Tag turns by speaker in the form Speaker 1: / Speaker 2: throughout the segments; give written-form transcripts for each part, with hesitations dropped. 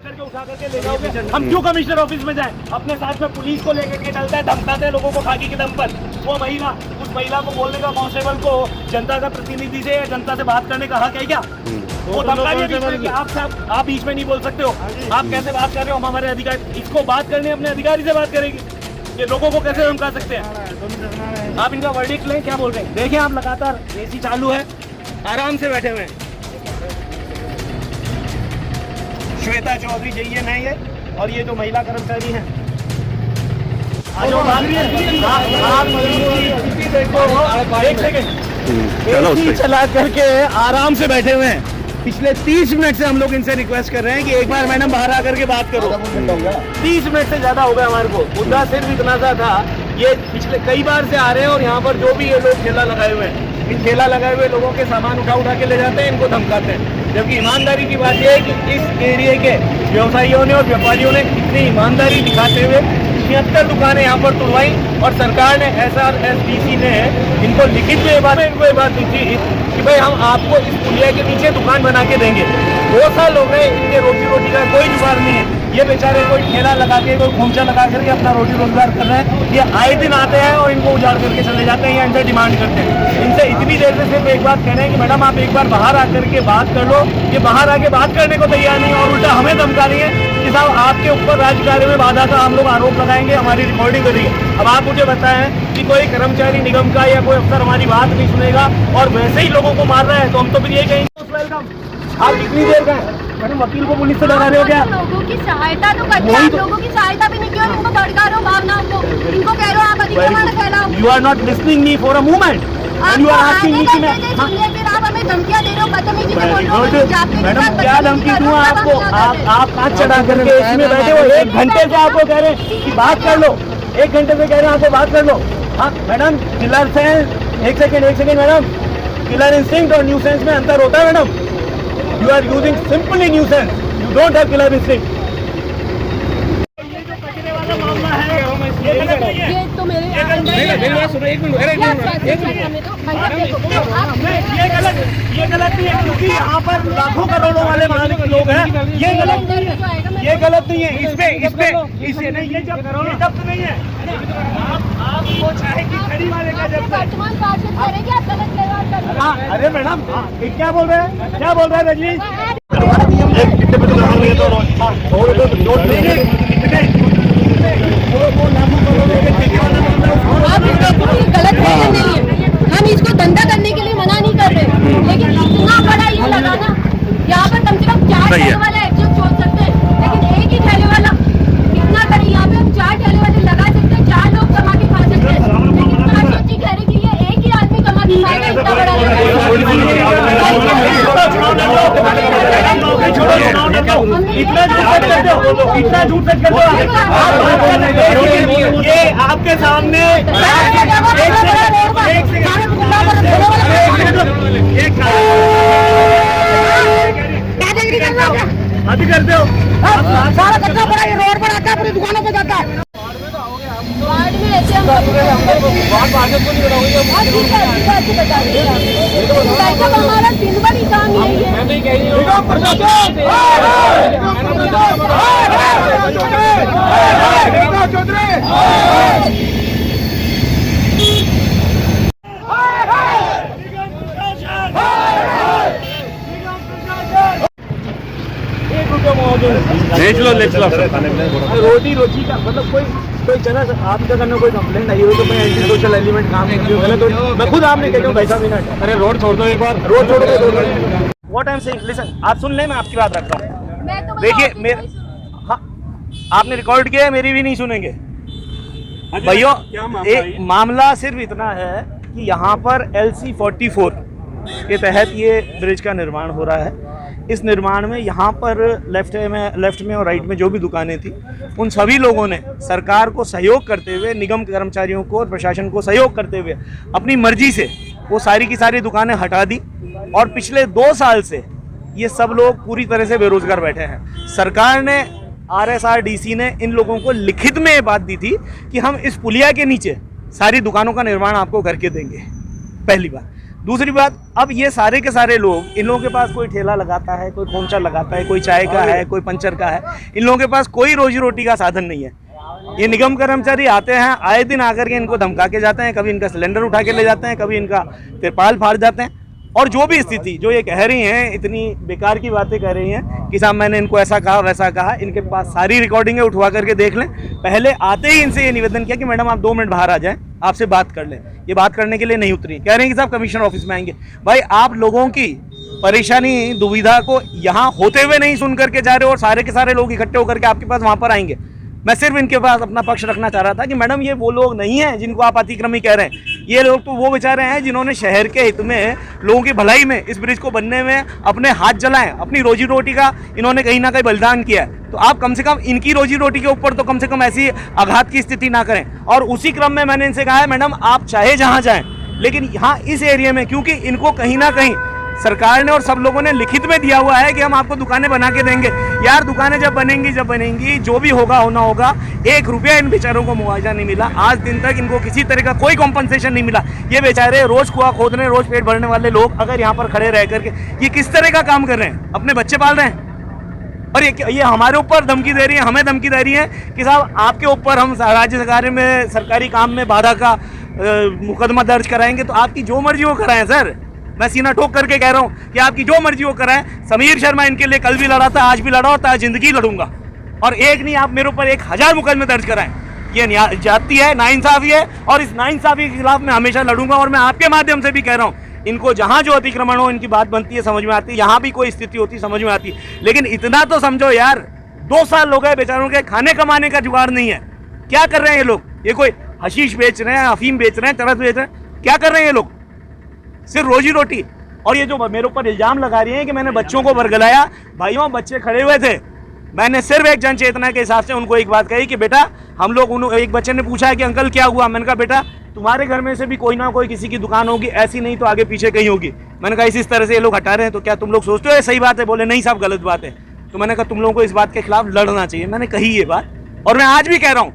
Speaker 1: करके उठा करके ले जाओगे। हम क्यों कमिश्नर ऑफिस में जाएं? अपने साथ में पुलिस को लेकर के चलता है, धमकाते हैं लोगों को खाकी के दम पर। वो महिला, उस महिला को बोलने का, कांस्टेबल को जनता का प्रतिनिधि से या जनता से बात करने का हक है क्या? वो धमका दिया आप बीच में नहीं बोल सकते हो। आप कैसे बात कर रहे हो? हम हमारे अधिकारी, इसको बात करने अपने अधिकारी से बात करेंगे। ये लोगों को कैसे धमका सकते हैं? आप इनका वर्डिक्ट लें, क्या बोल रहे हैं? देखिए आप लगातार एसी चालू है, आराम से बैठे हुए हैं। श्वेता चौधरी JN है ये, और ये जो महिला कर्मचारी हैं चला करके आराम से बैठे हुए हैं। पिछले 30 मिनट से हम लोग इनसे रिक्वेस्ट कर रहे हैं कि एक बार मैडम बाहर आकर के बात करो। 30 मिनट से ज्यादा हो गया हमारे को। मुद्दा सिर्फ इतना सा था, ये पिछले कई बार से आ रहे हैं और यहाँ पर जो भी ये लोग ठेला लगाए हुए हैं, इन ठेला लगाए हुए लोगों के सामान उठा के ले जाते हैं, इनको धमकाते हैं। जबकि ईमानदारी की बात यह है कि इस एरिया के व्यवसायियों ने और व्यापारियों ने इतनी ईमानदारी दिखाते हुए 76 दुकानें यहाँ पर तोड़वाई, और सरकार ने SRSDC ने इनको लिखित में इनको ये बात दी थी कि भाई हम आपको इस पुलिया के नीचे दुकान बना के देंगे। 2 साल हो गए, इनके रोटी का कोई जुगाड़ नहीं है। ये बेचारे कोई ठेला लगा के, कोई खोमचा लगा करके अपना रोटी रोजगार कर रहे हैं। ये आए दिन आते हैं और इनको उजाड़ करके चले जाते हैं, या इनसे डिमांड करते हैं। इनसे इतनी देर से सिर्फ एक बात कह रहे हैं कि मैडम आप एक बार बाहर आकर के बात कर लो। ये बाहर आके बात करने को तैयार नहीं, और उल्टा हमें धमका रही है कि साहब आपके ऊपर राज्य कार्य में बाधा का हम लोग आरोप लगाएंगे, हमारी रिकॉर्डिंग करेंगे। अब आप मुझे बताएं कि कोई कर्मचारी निगम का या कोई अफसर हमारी बात नहीं सुनेगा और वैसे ही लोगों को मार रहा है, तो हम तो फिर ये कहेंगे वेलकम। आप कितनी देर का है मैडम वकील को पुलिस से लगा रहे हो क्या?
Speaker 2: लोगों की सहायता तो करते हैं, लोगों की सहायता भी नहीं की, और इनको भड़का रहे हो भावनाओं को। इनको कह रहे हो आप अधिकार फैलाओ।
Speaker 1: You are not listening me for a moment. And you are asking me कि मैं
Speaker 2: फिर आप हमें धमकियां दे रहे हो, बदतमीजी से बोल रहे हो।
Speaker 1: मैडम क्या धमकी दूं आपको? आप कांच चढ़ा करके इसमें बैठे हो, 1 घंटे से आपको कह रहे हैं कि बात कर लो। 1 घंटे से कह रहे हैं आपको बात कर लो। हाँ मैडम, किलर सेंस, एक सेकेंड मैडम, किलर इंस्टिंक्ट और न्यूसेंस में अंतर होता है madam. You are using simply nuisance. You don't have killer instinct. ये जो कचरे वाला मामला है, ये गलत नहीं है।
Speaker 2: ये तो मेरे
Speaker 1: ये गलत नहीं है, क्योंकि यहाँ पर लाखों करोड़ों वाले मालिक लोग हैं। ये गलत नहीं है। इसमें नहीं, ये जब्त नहीं है। आपको चाहे कि खड़ी वाले का जब्त है। हाँ अरे मैडम, क्या बोल रहे हैं रजनी?
Speaker 2: गलत नहीं है, हम इसको धंधा करने के लिए मना नहीं कर रहे, लेकिन इतना बड़ा ये लगाना, यहाँ पर कम से कम 4 ठेले वाला एग्जिट छोड़ सकते हैं, लेकिन एक ही ठेले वाला इतना करे। यहाँ पे हम 4 ठेले वाले लगा सकते हैं, 4 लोग कमा के खा सकते हैं, लेकिन इतना सोची कह रहे कि ये एक ही आदमी कमा के खाएगा, इतना बड़ा
Speaker 1: इतना झूठ सच करते हो। ये आपके सामने अभी करते हो,
Speaker 2: सारा कचरा पड़ा ये रोड पर आता है, पूरी दुकानों पे जाता है। वार्ड में ऐसे हम हमारा दिन भर ही काम यही है।
Speaker 1: ले चलो रोटी का मतलब कोई चला आपका करना कोई कंप्लेंट आई हो तो मैं एंटी सोशल एलिमेंट काम नहीं हूँ, तो मैं खुद आपने कहता हूँ भाई साहब मिनट, अरे रोड छोड़ दो एक बार, रोड छोड़ दो। What I am saying, listen, आप सुन ले, मैं आपकी बात रखता हूँ। देखिए मेरे, हाँ आपने रिकॉर्ड किया है, मेरी भी नहीं सुनेंगे भाइयों। एक मामला सिर्फ इतना है कि यहाँ पर LC 44 के तहत ये ब्रिज का निर्माण हो रहा है। इस निर्माण में यहाँ पर लेफ्ट में और राइट में जो भी दुकानें थी, उन सभी लोगों ने सरकार को सहयोग करते हुए, निगम कर्मचारियों को और प्रशासन को सहयोग करते हुए अपनी मर्जी से वो सारी की सारी दुकानें हटा दी, और पिछले 2 साल से ये सब लोग पूरी तरह से बेरोजगार बैठे हैं। सरकार ने, RSRDC ने इन लोगों को लिखित में ये बात दी थी कि हम इस पुलिया के नीचे सारी दुकानों का निर्माण आपको करके देंगे, पहली बार। दूसरी बात, अब ये सारे के सारे लोग, इन लोगों के पास कोई ठेला लगाता है, कोई खोमचा लगाता है, कोई चाय का है, कोई पंचर का है, इन लोगों के पास कोई रोजी रोटी का साधन नहीं है। ये निगम कर्मचारी आते हैं, आए दिन आकर के इनको धमका के जाते हैं, कभी इनका सिलेंडर उठा के ले जाते हैं, कभी इनका तिरपाल फाड़ जाते हैं। और जो भी स्थिति जो ये कह रही हैं, इतनी बेकार की बातें कह रही हैं कि साहब मैंने इनको ऐसा कहा वैसा कहा, इनके पास सारी रिकॉर्डिंगें उठवा करके देख लें। पहले आते ही इनसे ये निवेदन किया कि मैडम आप 2 मिनट बाहर आ जाएं, आपसे बात कर लें। ये बात करने के लिए नहीं उतरी, कह रहे हैं कि साहब कमिश्नर ऑफिस में आएंगे। भाई आप लोगों की परेशानी दुविधा को यहाँ होते हुए नहीं सुन करके जा रहे हो और सारे के सारे लोग इकट्ठे होकर के आपके पास वहाँ पर आएंगे। मैं सिर्फ इनके पास अपना पक्ष रखना चाह रहा था कि मैडम ये वो लोग नहीं हैं जिनको आप अतिक्रमी कह रहे हैं। ये लोग तो वो बेचारे हैं जिन्होंने शहर के हित में, लोगों की भलाई में, इस ब्रिज को बनने में अपने हाथ जलाएं, अपनी रोजी रोटी का इन्होंने कहीं ना कहीं बलिदान किया है। तो आप कम से कम इनकी रोजी रोटी के ऊपर तो कम से कम ऐसी आघात की स्थिति ना करें। और उसी क्रम में मैंने इनसे कहा है मैडम आप चाहे जहाँ जाएँ, लेकिन यहाँ इस एरिया में, क्योंकि इनको कहीं ना कहीं सरकार ने और सब लोगों ने लिखित में दिया हुआ है कि हम आपको दुकानें बना के देंगे। यार दुकानें जब बनेंगी जो भी होगा होना होगा। 1 रुपया इन बेचारों को मुआवजा नहीं मिला, आज दिन तक इनको किसी तरह का कोई कॉम्पनसेशन नहीं मिला। ये बेचारे रोज कुआं खोद रहे हैं, रोज पेट भरने वाले लोग अगर यहाँ पर खड़े रह करके ये किस तरह का काम कर रहे हैं, अपने बच्चे पाल रहे हैं। और ये हमारे ऊपर धमकी दे रही है, हमें धमकी दे रही है कि साहब आपके ऊपर हम राज्य सरकार में सरकारी काम में बाधा का मुकदमा दर्ज कराएंगे। तो आपकी जो मर्जी वो कराएं सर, मैं सीना ठोक करके कह रहा हूं कि आपकी जो मर्जी वो कराएं। समीर शर्मा इनके लिए कल भी लड़ा था, आज भी लड़ा और आज जिंदगी लड़ूंगा। और एक नहीं, आप मेरे ऊपर 1000 मुकदमे दर्ज कराएं। ये जाती है, नाइंसाफी है और इस नाइंसाफी के खिलाफ मैं हमेशा लड़ूंगा। और मैं आपके माध्यम से भी कह रहा हूं, इनको जहां जो अतिक्रमण हो इनकी बात बनती है, समझ में आती है, यहाँ भी कोई स्थिति होती समझ में आती है। लेकिन इतना तो समझो यार, 2 साल हो गए बेचारों के खाने कमाने का जुगाड़ नहीं है। क्या कर रहे हैं ये लोग? ये कोई हशीश बेच रहे हैं, अफीम बेच रहे हैं, चरस बेच रहे हैं, क्या कर रहे हैं ये लोग? सिर्फ रोजी रोटी। और ये जो मेरे ऊपर इल्जाम लगा रही है कि मैंने बच्चों को बरगलाया, भाइयों बच्चे खड़े हुए थे, मैंने सिर्फ एक जन चेतना के हिसाब से उनको एक बात कही कि बेटा हम लोग, एक बच्चे ने पूछा है कि अंकल क्या हुआ, मैंने कहा बेटा तुम्हारे घर में से भी कोई ना कोई किसी की दुकान होगी, ऐसी नहीं तो आगे पीछे कहीं होगी। मैंने कहा इस तरह से ये लोग हटा रहे हैं तो क्या तुम लोग सोचते हो ये सही बात है? बोले नहीं साहब गलत बात है। तो मैंने कहा तुम लोगों को इस बात के खिलाफ लड़ना चाहिए। मैंने कही ये बात और मैं आज भी कह रहा हूँ,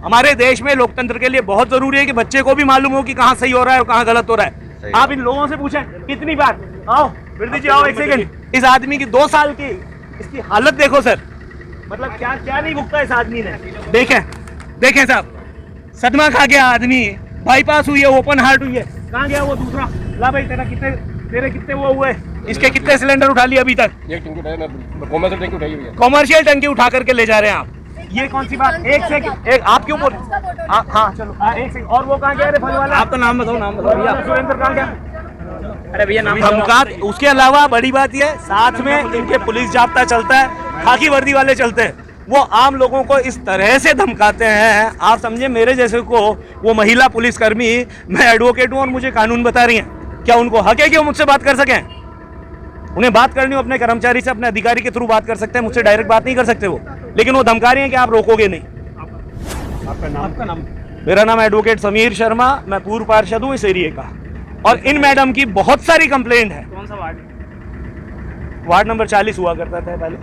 Speaker 1: हमारे देश में लोकतंत्र के लिए बहुत जरूरी है कि बच्चे को भी मालूम हो कि कहाँ सही हो रहा है और कहाँ गलत हो रहा है। आप इन लोगों से पूछें कितनी बार, आओ वृद्धि जी आओ एक सेकंड। इस आदमी की 2 साल की इसकी हालत देखो सर, मतलब क्या क्या नहीं भुगता इस आदमी ने। देखें साहब, सदमा खा गया आदमी, बाईपास हुई है, ओपन हार्ट हुई है। कहाँ गया वो दूसरा? ला भाई तेरे कितने वो हुए, इसके कितने सिलेंडर उठा लिए अभी तक? कॉमर्शियल टंकी उठा करके ले जा रहे हैं आप। ये कौन सी बात? एक सेकंड, एक आप क्यों बोल? हाँ चलो एक सेकंड। और वो कहाँ गया रे फल वाला? आपका नाम बताओ भैया। सुरेंद्र कहाँ गया? अरे भैया नाम धमकात। उसके अलावा बड़ी बात ये, साथ में इनके पुलिस जाब्ता चलता है, खाकी वर्दी वाले चलते हैं, वो आम लोगों को इस तरह से धमकाते हैं। आप समझे मेरे जैसे को वो महिला पुलिसकर्मी, मैं एडवोकेट हूँ और मुझे कानून बता रही हैं, क्या उनको हक है कि वो मुझसे बात कर सकें? उन्हें बात करनी हो अपने कर्मचारी से, अपने अधिकारी के थ्रू बात कर सकते हैं, मुझसे डायरेक्ट बात नहीं कर सकते वो। लेकिन वो धमका रही हैं कि आप रोकोगे नहीं। आपका नाम? मेरा नाम एडवोकेट समीर शर्मा, मैं पूर्व पार्षद हूँ इस एरिया का। और इन मैडम की बहुत सारी कंप्लेंट है। कौन सा वार्ड? वार्ड नंबर 40 हुआ करता था पहले,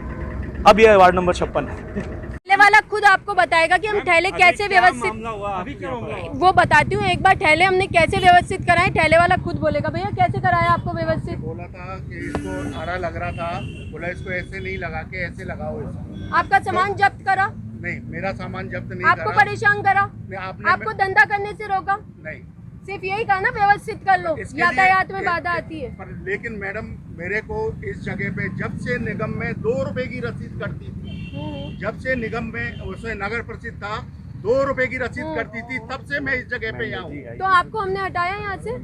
Speaker 1: अब यह वार्ड नंबर 56 है।
Speaker 2: ठेले वाला खुद आपको बताएगा कि हम ठेले कैसे व्यवस्थित, वो बताती हूँ एक बार, ठेले हमने कैसे व्यवस्थित कराए, ठेले वाला खुद बोलेगा भैया कैसे कराया आपको व्यवस्थित।
Speaker 3: बोला था कि इसको आरा लग रहा था, बोला इसको ऐसे नहीं लगा के ऐसे लगाओ इसको।
Speaker 2: आपका सामान जब्त करा?
Speaker 3: नहीं, मेरा सामान जब्त नहीं
Speaker 2: आपको परेशान करा? आपको धंधा करने से रोका?
Speaker 3: नहीं,
Speaker 2: सिर्फ यही कहा ना व्यवस्थित कर लो, यातायात में बाधा आती है।
Speaker 3: लेकिन मैडम मेरे को इस जगह पे जब से निगम में 2 रुपए की रसीद करती थी, जब से निगम में उसे नगर परिषद था 2 रुपए की रसीद करती थी, तब से मैं इस जगह पे यहाँ हूँ।
Speaker 2: तो आपको हमने हटाया यहाँ से,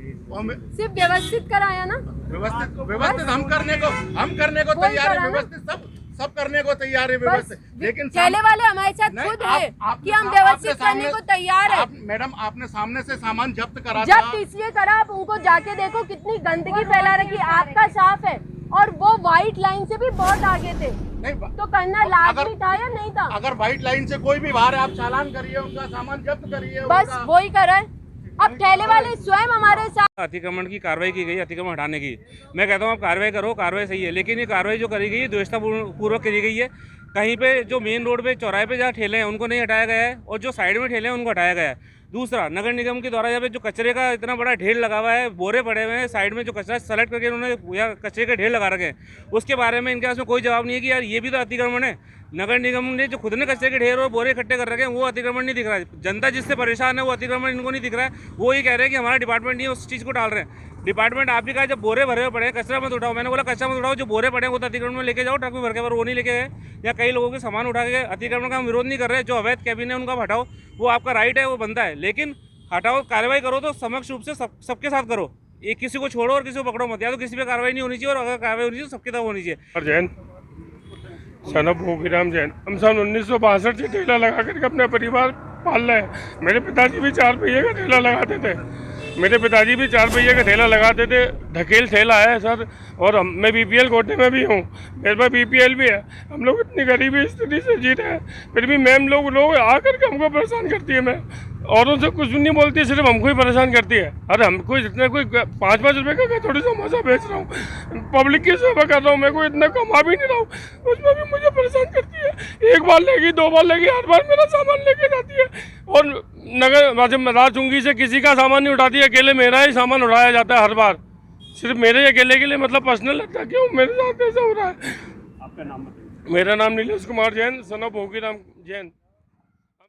Speaker 2: सिर्फ व्यवस्थित कराया ना?
Speaker 3: व्यवस्थित हम करने को तैयार है, व्यवस्थित सब करने को तैयार है व्यवस्थित। लेकिन
Speaker 2: ठेले वाले हमारे साथ खुद है कि हम व्यवस्थित करने को तैयार है।
Speaker 3: मैडम आपने सामने से सामान जब्त करा,
Speaker 2: जब्त इसलिए करा, आप उनको जाके देखो कितनी गंदगी फैला रखी। आपका साफ है और वो व्हाइट लाइन से भी बहुत आगे थे, नहीं तो करना लाजमी था या नहीं था?
Speaker 3: अगर व्हाइट लाइन से कोई भी बाहर है, आप चालान करिए, उनका सामान जब्त करिए,
Speaker 2: बस वही करा। अब ठेले वाले स्वयं हमारे साथ
Speaker 4: अतिक्रमण की कार्रवाई की गई, अतिक्रमण हटाने की। मैं कहता हूँ आप कार्रवाई करो, कार्रवाई सही है, लेकिन ये कार्रवाई जो करी गई है द्वेषता पूर्वक करी गई है। कहीं पे जो मेन रोड पे चौराहे पे जहाँ ठेले हैं उनको नहीं हटाया गया है और जो साइड में ठेले हैं उनको हटाया गया है। दूसरा, नगर निगम के द्वारा यहाँ पे जो कचरे का इतना बड़ा ढेर लगा हुआ है, बोरे पड़े हुए हैं साइड में, जो कचरा सेलेक्ट करके उन्होंने या कचरे के ढेर लगा रखे हैं, उसके बारे में इनके पास में कोई जवाब नहीं है कि यार ये भी तो अतिक्रमण है। नगर निगम ने जो खुद ने कचरे के ढेर और बोरे इकट्ठे कर रखे हैं वो अतिक्रमण नहीं दिख रहा है। जनता जिससे परेशान है वो अतिक्रमण इनको नहीं दिख रहा है। वो ये कह रहे हैं कि हमारा डिपार्टमेंट नहीं है, उस चीज़ को डाल रहे हैं। डिपार्टमेंट आप ही का जब बोरे भरे हुए पड़े हैं, कचरा मत उठाओ। मैंने बोला कचरा मत उठाओ, जो बोरे पड़े हैं वो तो अतिक्रमण में लेके जाओ, ट्रक में भर के, पर वो नहीं लेके गए। या कई लोगों के सामान उठा के, अतिक्रमण का हम विरोध नहीं कर रहे, जो अवैध कैबिन है उनका हटाओ, वो आपका राइट है, वो बनता है, लेकिन हटाओ, कार्रवाई करो तो समक्ष रूप से सबके साथ करो। एक किसी को छोड़ो और किसी को पकड़ो मत, या तो किसी पे कार्रवाई नहीं होनी चाहिए, और अगर कार्रवाई होनी चाहिए सबके तरफ होनी चाहिए।
Speaker 5: और जैन सन ऑफ भोगीराम जैन, हम सन 1962 से ठेला लगा करके अपना परिवार पाल रहे हैं। मेरे पिताजी भी 4 पहिए का ठेला लगाते थे, मेरे पिताजी भी 4 पहिए का ठेला लगाते थे। ढकेल ठेला है सर, और मैं बीपीएल कोटे में भी हूँ, मेरे पास बीपीएल भी है। हम लोग इतनी गरीबी स्थिति से जी रहे हैं, फिर भी मैम लोग आकर के हमको परेशान करती है। मैं औरों से कुछ नहीं बोलती, सिर्फ हमको ही परेशान करती है। अरे हम कोई जितने कोई 5-5 रुपये का थोड़ी समोसा बेच रहा हूँ, पब्लिक की सेवा कर रहा हूँ, मैं कोई इतना कमा भी नहीं रहा हूँ, उसमें भी मुझे परेशान करती है। 1 बार लेगी, 2 बार लेगी, 8 बार मेरा सामान लेके जाती है। और नगर राजचुंगी से किसी का सामान नहीं उठाती है, अकेले मेरा ही सामान उठाया जाता है हर बार, सिर्फ मेरे ही अकेले के लिए, मतलब पर्सनल लगता है। क्यों मेरे साथ ऐसा हो रहा है? आपका नाम बताइए। मेरा नाम नीलेश कुमार जैन, सन ऑफ भोगीराम जैन।